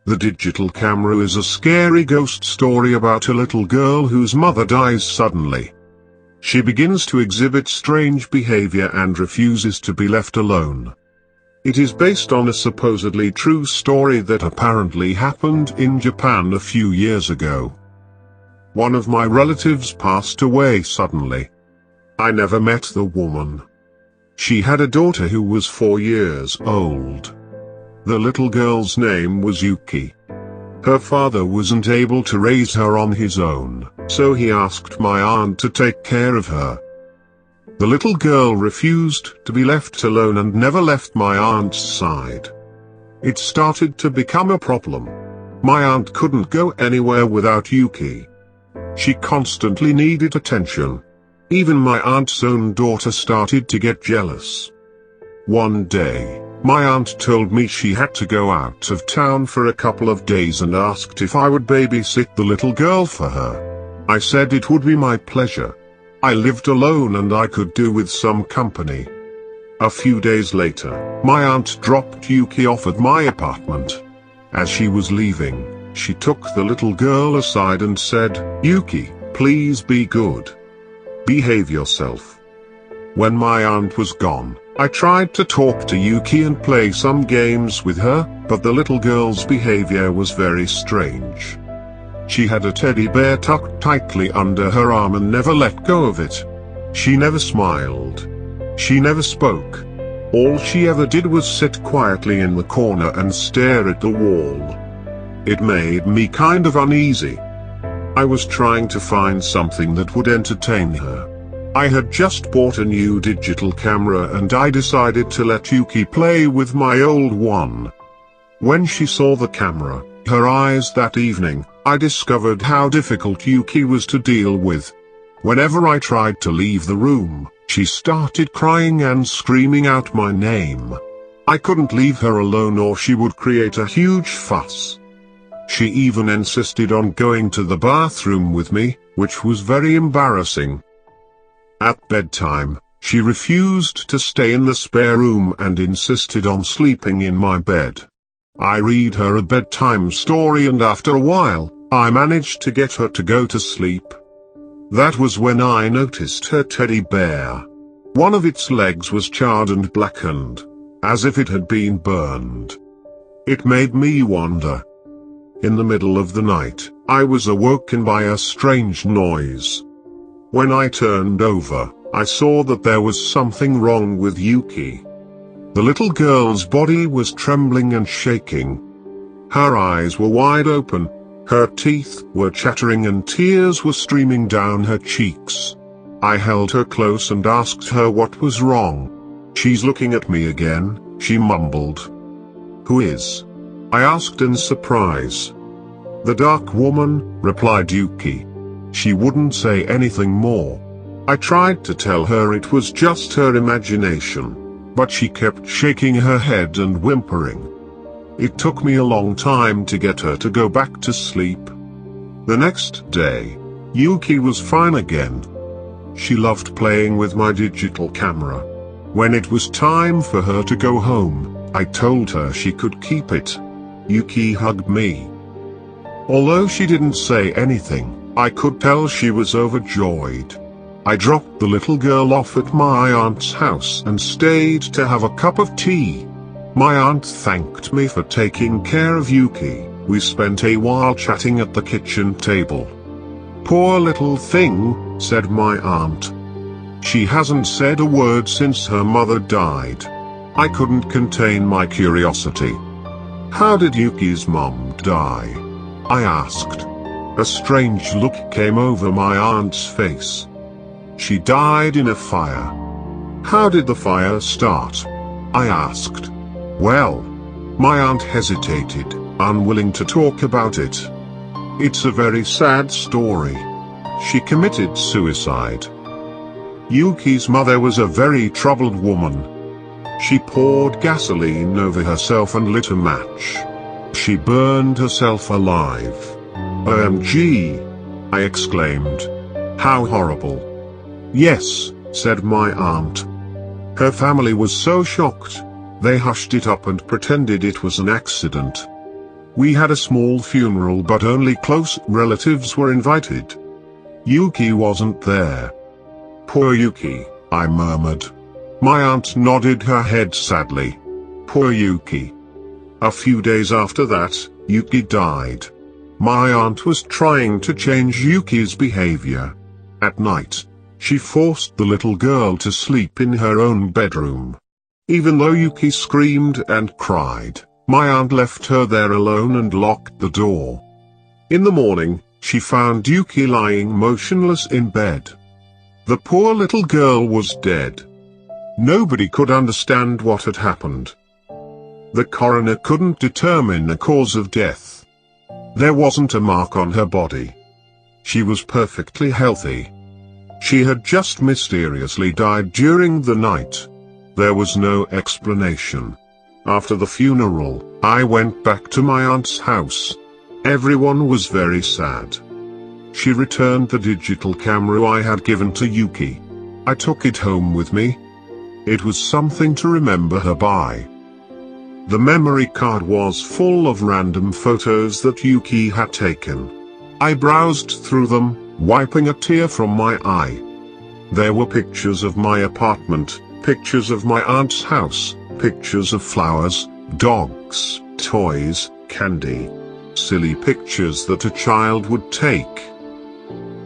The digital camera is a scary ghost story about a little girl whose mother dies suddenly. She begins to exhibit strange behavior and refuses to be left alone. It is based on a supposedly true story that apparently happened in Japan a few years ago. One of my relatives passed away suddenly. I never met the woman. She had a daughter who was 4 years old. The little girl's name was Yuki. Her father wasn't able to raise her on his own, so he asked my aunt to take care of her. The little girl refused to be left alone and never left my aunt's side. It started to become a problem. My aunt couldn't go anywhere without Yuki. She constantly needed attention. Even my aunt's own daughter started to get jealous. One day, my aunt told me she had to go out of town for a couple of days and asked if I would babysit the little girl for her. I said it would be my pleasure. I lived alone and I could do with some company. A few days later, my aunt dropped Yuki off at my apartment. As she was leaving, she took the little girl aside and said, "Yuki, please be good. Behave yourself." When my aunt was gone, I tried to talk to Yuki and play some games with her, but the little girl's behavior was very strange. She had a teddy bear tucked tightly under her arm and never let go of it. She never smiled. She never spoke. All she ever did was sit quietly in the corner and stare at the wall. It made me kind of uneasy. I was trying to find something that would entertain her. I had just bought a new digital camera and I decided to let Yuki play with my old one. When she saw the camera, her eyes that evening, I discovered how difficult Yuki was to deal with. Whenever I tried to leave the room, she started crying and screaming out my name. I couldn't leave her alone or she would create a huge fuss. She even insisted on going to the bathroom with me, which was very embarrassing. At bedtime, she refused to stay in the spare room and insisted on sleeping in my bed. I read her a bedtime story and after a while, I managed to get her to go to sleep. That was when I noticed her teddy bear. One of its legs was charred and blackened, as if it had been burned. It made me wonder. In the middle of the night, I was awoken by a strange noise. When I turned over, I saw that there was something wrong with Yuki. The little girl's body was trembling and shaking. Her eyes were wide open, her teeth were chattering and tears were streaming down her cheeks. I held her close and asked her what was wrong. "She's looking at me again," she mumbled. "Who is?" I asked in surprise. "The dark woman," replied Yuki. She wouldn't say anything more. I tried to tell her it was just her imagination, but she kept shaking her head and whimpering. It took me a long time to get her to go back to sleep. The next day, Yuki was fine again. She loved playing with my digital camera. When it was time for her to go home, I told her she could keep it. Yuki hugged me. Although she didn't say anything, I could tell she was overjoyed. I dropped the little girl off at my aunt's house and stayed to have a cup of tea. My aunt thanked me for taking care of Yuki. We spent a while chatting at the kitchen table. "Poor little thing," said my aunt. "She hasn't said a word since her mother died." I couldn't contain my curiosity. "How did Yuki's mom die?" I asked. A strange look came over my aunt's face. "She died in a fire." "How did the fire start?" I asked. "Well," my aunt hesitated, unwilling to talk about it. "It's a very sad story. She committed suicide." Yuki's mother was a very troubled woman. She poured gasoline over herself and lit a match. She burned herself alive. "OMG!" I exclaimed. "How horrible." "Yes," said my aunt. Her family was so shocked, they hushed it up and pretended it was an accident. We had a small funeral but only close relatives were invited. Yuki wasn't there. Poor Yuki, I murmured. My aunt nodded her head sadly. Poor Yuki. A few days after that, Yuki died. My aunt was trying to change Yuki's behavior. At night, she forced the little girl to sleep in her own bedroom. Even though Yuki screamed and cried, my aunt left her there alone and locked the door. In the morning, she found Yuki lying motionless in bed. The poor little girl was dead. Nobody could understand what had happened. The coroner couldn't determine the cause of death. There wasn't a mark on her body. She was perfectly healthy. She had just mysteriously died during the night. There was no explanation. After the funeral, I went back to my aunt's house. Everyone was very sad. She returned the digital camera I had given to Yuki. I took it home with me. It was something to remember her by. The memory card was full of random photos that Yuki had taken. I browsed through them, wiping a tear from my eye. There were pictures of my apartment, pictures of my aunt's house, pictures of flowers, dogs, toys, candy. Silly pictures that a child would take.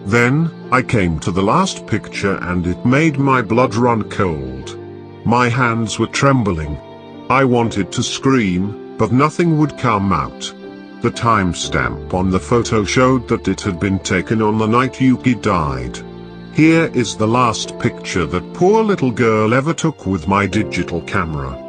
Then, I came to the last picture and it made my blood run cold. My hands were trembling. I wanted to scream, but nothing would come out. The timestamp on the photo showed that it had been taken on the night Yuki died. Here is the last picture that poor little girl ever took with my digital camera.